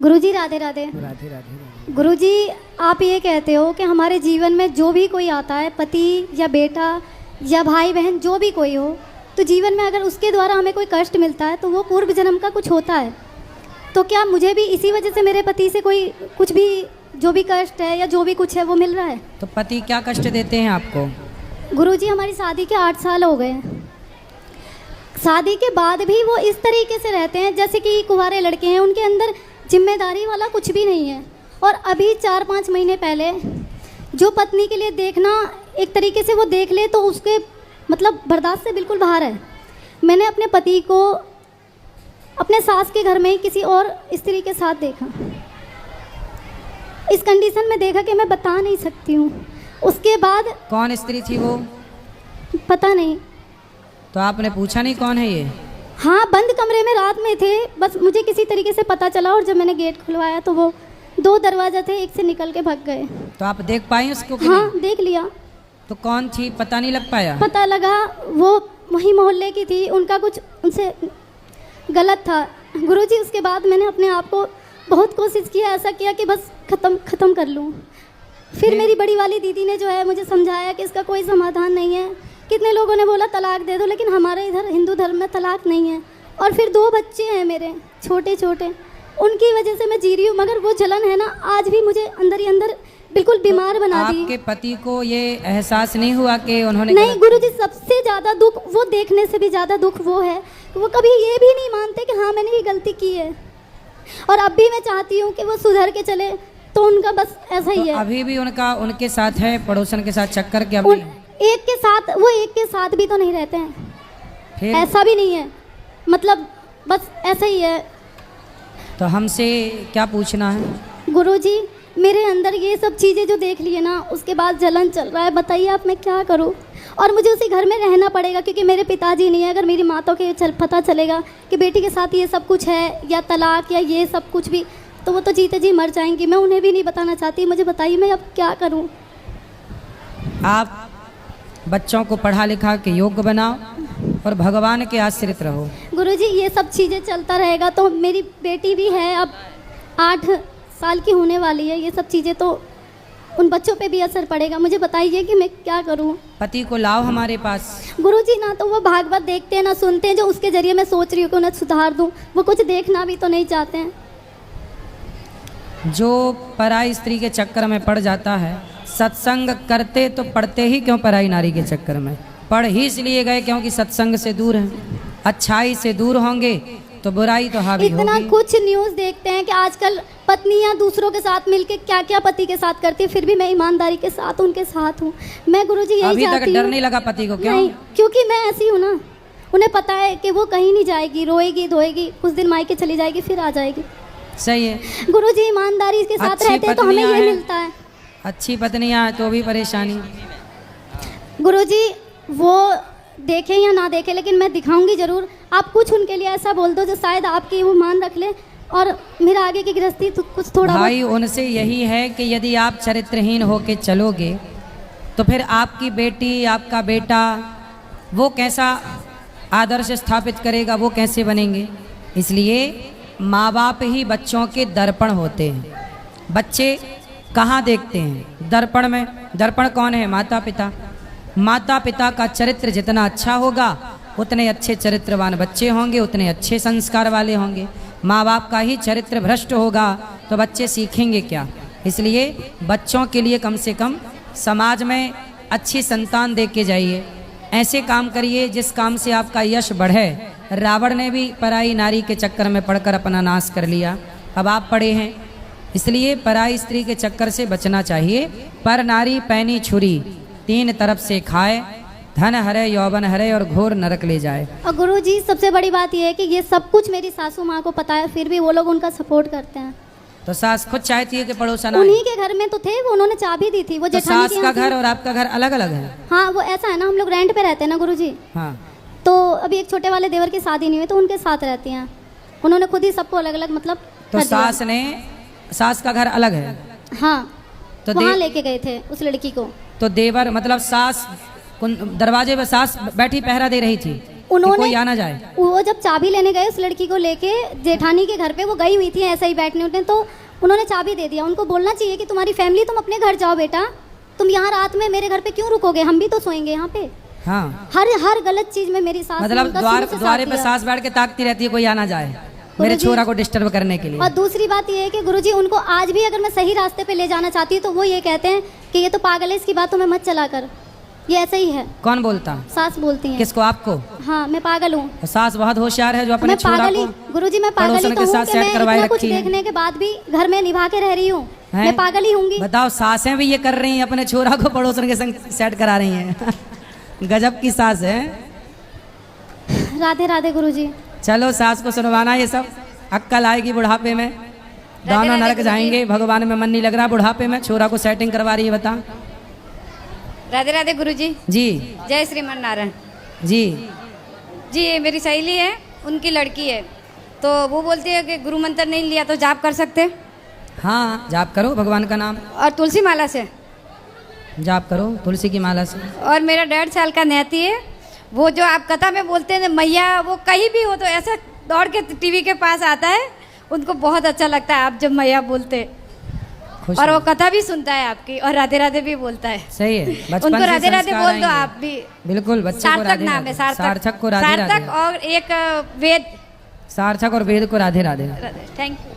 गुरुजी राधे राधे। राधे राधे। गुरुजी, आप ये कहते हो कि हमारे जीवन में जो भी कोई आता है, पति या बेटा या भाई बहन जो भी कोई हो, तो जीवन में अगर उसके द्वारा हमें कोई कष्ट मिलता है तो वो पूर्व जन्म का कुछ होता है। तो क्या मुझे भी इसी वजह से मेरे पति से कोई कुछ भी जो भी कष्ट है या जो भी कुछ है वो मिल रहा है? तो पति क्या कष्ट देते हैं आपको? गुरुजी, हमारी शादी के 8 साल हो गए हैं। शादी के बाद भी वो इस तरीके से रहते हैं जैसे कि कुंवारे लड़के हैं, उनके अंदर जिम्मेदारी वाला कुछ भी नहीं है। और अभी 4-5 महीने पहले जो पत्नी के लिए देखना एक तरीके से वो देख ले तो उसके मतलब बर्दाश्त से बिल्कुल बाहर है। मैंने अपने पति को अपने सास के घर में ही किसी और स्त्री के साथ देखा। इस कंडीशन में देखा कि मैं बता नहीं सकती हूँ। उसके बाद कौन स्त्री थी वो? पता नहीं। तो आपने पूछा नहीं कौन है ये? हाँ, बंद कमरे में रात में थे, बस मुझे किसी तरीके से पता चला और जब मैंने गेट खुलवाया तो वो 2 दरवाजा थे, एक से निकल के भाग गए। तो आप देख पाई उसको कि हाँ, नहीं? देख लिया। तो कौन थी पता नहीं लग पाया? पता लगा वो वही मोहल्ले की थी, उनका कुछ उनसे गलत था। गुरुजी, उसके बाद मैंने अपने आप को बहुत कोशिश किया, ऐसा किया कि बस ख़त्म कर लूँ। फिर मेरी बड़ी वाली दीदी ने जो है मुझे समझाया कि इसका कोई समाधान नहीं है। कितने लोगों ने बोला तलाक दे दो, लेकिन हमारे इधर हिंदू धर्म में तलाक नहीं है। और फिर 2 बच्चे हैं मेरे छोटे छोटे, उनकी वजह से मैं जी रही हूँ। मगर वो जलन है ना, आज भी मुझे अंदर ही अंदर बिल्कुल बीमार बना दी। आपके पति को ये एहसास नहीं हुआ कि उन्होंने नहीं गुरुजी, सबसे ज़्यादा दुख वो देखने से भी ज़्यादा दुख वो है, वो कभी ये भी नहीं मानते कि हाँ मैंने ये गलती की है। और अब भी मैं चाहती हूँ कि वो सुधर के चले, तो उनका बस ऐसा ही तो है। अभी भी उनके साथ है, पड़ोसन के साथ चक्कर के? एक के साथ भी तो नहीं रहते हैं, फिर ऐसा भी नहीं है, मतलब बस ऐसा ही है। तो हमसे क्या पूछना है? गुरुजी, मेरे अंदर ये सब चीज़ें जो देख लिए ना, उसके बाद जलन चल रहा है। बताइए आप मैं क्या करूं? और मुझे उसी घर में रहना पड़ेगा क्योंकि मेरे पिताजी नहीं है। अगर मेरी माँ को पता चलेगा कि बेटी के साथ ये सब कुछ है या तलाक या ये सब कुछ भी, तो वो तो जीते जी मर जाएंगी। मैं उन्हें भी नहीं बताना चाहती। मुझे बताइए मैं अब क्या करूं? आप बच्चों को पढ़ा लिखा के योग्य बनाओ और भगवान के आश्रित रहो। गुरुजी, ये सब चीज़ें चलता रहेगा तो मेरी बेटी भी है, अब 8 साल की होने वाली है। ये सब चीज़ें तो उन बच्चों पे भी असर पड़ेगा। मुझे बताइए कि मैं क्या करूं? पति को लाओ हमारे पास। गुरुजी, ना तो वो भागवत देखते हैं ना सुनते हैं, जो उसके जरिए मैं सोच रही हूँ कि उन्हें सुधार दूं, वो कुछ देखना भी तो नहीं चाहते हैं। जो पराई स्त्री के चक्कर में पड़ जाता है, सत्संग करते तो पढ़ते ही क्यों पराई नारी के चक्कर में? पढ़ ही इसलिए गए क्योंकि सत्संग से दूर हैं। अच्छाई से दूर होंगे तो बुराई तो हावी होगी। इतना कुछ न्यूज़ देखते हैं कि आजकल पत्नियां दूसरों के साथ मिलके क्या क्या पति के साथ करती है, फिर भी मैं ईमानदारी के साथ उनके साथ हूँ। मैं गुरुजी यही अभी चाहती तक डर हूँ। नहीं लगा पति को? क्यों? नहीं, क्योंकि मैं ऐसी हूँ ना, उन्हें पता है कि वो कहीं नहीं जाएगी, रोएगी धोएगी, कुछ दिन मायके चली जाएगी, फिर आ जाएगी। सही है। गुरुजी, ईमानदारी के साथ रहते हैं तो हमें ये मिलता है। अच्छी पत्नियां तो भी परेशानी। गुरुजी, वो देखें या ना देखें, लेकिन मैं दिखाऊंगी जरूर। आप कुछ उनके लिए ऐसा बोल दो जो शायद आपकी वो मान रख ले और मेरा आगे की गृहस्थी तो कुछ थोड़ा भाई उनसे यही है कि यदि आप चरित्रहीन होके चलोगे तो फिर आपकी बेटी, आपका बेटा वो कैसा आदर्श स्थापित करेगा, वो कैसे बनेंगे? इसलिए माँ बाप ही बच्चों के दर्पण होते हैं। बच्चे कहाँ देखते हैं? दर्पण में। दर्पण कौन है? माता पिता। माता पिता का चरित्र जितना अच्छा होगा उतने अच्छे चरित्रवान बच्चे होंगे, उतने अच्छे संस्कार वाले होंगे। माँ बाप का ही चरित्र भ्रष्ट होगा तो बच्चे सीखेंगे क्या? इसलिए बच्चों के लिए कम से कम समाज में अच्छी संतान दे के जाइए। ऐसे काम करिए जिस काम से आपका यश बढ़े। रावण ने भी पराई नारी के चक्कर में पड़कर अपना नाश कर लिया। अब आप पड़े हैं, इसलिए पराई स्त्री के चक्कर से बचना चाहिए। पर नारी पैनी छुरी 3 तरफ से खाए, धन हरे यौवन हरे और घोर नरक ले जाए। और गुरुजी, सबसे बड़ी बात यह है कि ये सब कुछ मेरी सासू माँ को पता है, फिर भी वो लोग उनका सपोर्ट करते हैं। तो सास खुद चाहती है कि पड़ोसन आए? उन्हीं के घर में तो थे वो, उन्होंने चाबी दी थी। वो तो जेठानी सास का घर और आपका घर अलग अलग है? हाँ, वो ऐसा है ना, हम लोग रेंट पे रहते हैं ना गुरुजी। हाँ। तो अभी एक छोटे वाले देवर की शादी नहीं हुई तो उनके साथ रहती हैं। उन्होंने खुद ही सबको अलग अलग मतलब तो सास का घर अलग है? हाँ, तो वहाँ लेके गए थे उस लड़की को। तो देवर मतलब सास दरवाजे पर सास बैठी पहरा दे रही थी? उन्होंने कोई आना जाए। वो जब चाबी लेने गए उस लड़की को लेके जेठानी के घर पे, वो गई हुई थी ऐसे ही बैठने उठने, तो उन्होंने चाबी दे दिया। उनको बोलना चाहिए कि तुम्हारी फैमिली, तुम अपने घर जाओ बेटा, तुम यहाँ रात में मेरे घर पे क्यों रुकोगे, हम भी तो सोएंगे यहाँ पे। हाँ, हर गलत चीज में मेरी सास ने मतलब उनका शुरू से द्वारे साथ पे दिया। सास बैठ के ताकती रहती है कोई आना जाए मेरे गुरुजी, छोरा को डिस्टर्ब करने के लिए। और दूसरी बात ये है कि गुरुजी उनको आज भी अगर मैं सही रास्ते पे ले जाना चाहती हूँ तो वो ये कहते हैं कि ये तो पागल है, इसकी बातों में मत चला कर। ये ऐसा ही है, कौन बोलता? सास बोलती है। किसको? आपको? हाँ, मैं पागल हूँ। सास बहुत होशियार है जो अपने मैं छोरा पागल ही, को गुरुजी मैं पागल ही पड़ोसन तो के हूँ साथ कि सेट मैं करवाए इतना कुछ रखी है। देखने के बाद भी घर में निभा के रह रही हूँ। हैं? मैं पागल ही होंगी। बताओ, सासें भी ये कर रही हैं, अपने छोरा को पड़ोसन के संग सेट करा रही हैं। गजब की सास है। राधे राधे गुरुजी। चलो, सास को सुनवाना ये सब, अक्कल आएगी बुढ़ापे में। दोनों नरक जाएंगे, भगवान में मन नहीं लग रहा बुढ़ापे में। छोरा को सेटिंग करवा रही है, बता। राधे राधे गुरुजी। जी जय श्रीमान नारायण जी। जी। ये मेरी सहेली है, उनकी लड़की है, तो वो बोलती है कि गुरु मंत्र नहीं लिया तो जाप कर सकते, हाँ, जाप करो भगवान का नाम, और तुलसी माला से। जाप करो तुलसी की माला से। और मेरा 1.5 साल का नेती है, वो जो आप कथा में बोलते हैं मैया, वो कहीं भी हो तो ऐसा दौड़ के टीवी के पास आता है। उनको बहुत अच्छा लगता है आप जब मैया बोलते, खुश और वो हो। कथा भी सुनता है आपकी, और राधे राधे भी बोलता है। सही है, बचपन उनको से राधे राधे संस्कार बोल दो आएंगे। आप भी। बिल्कुल, बच्चे को सार्थक राधे नाम राधे। है, सार्थक। सार्थक को राधे सार्थक राधे। और एक वेद। सार्थक और वेद को राधे राधे। Thank you.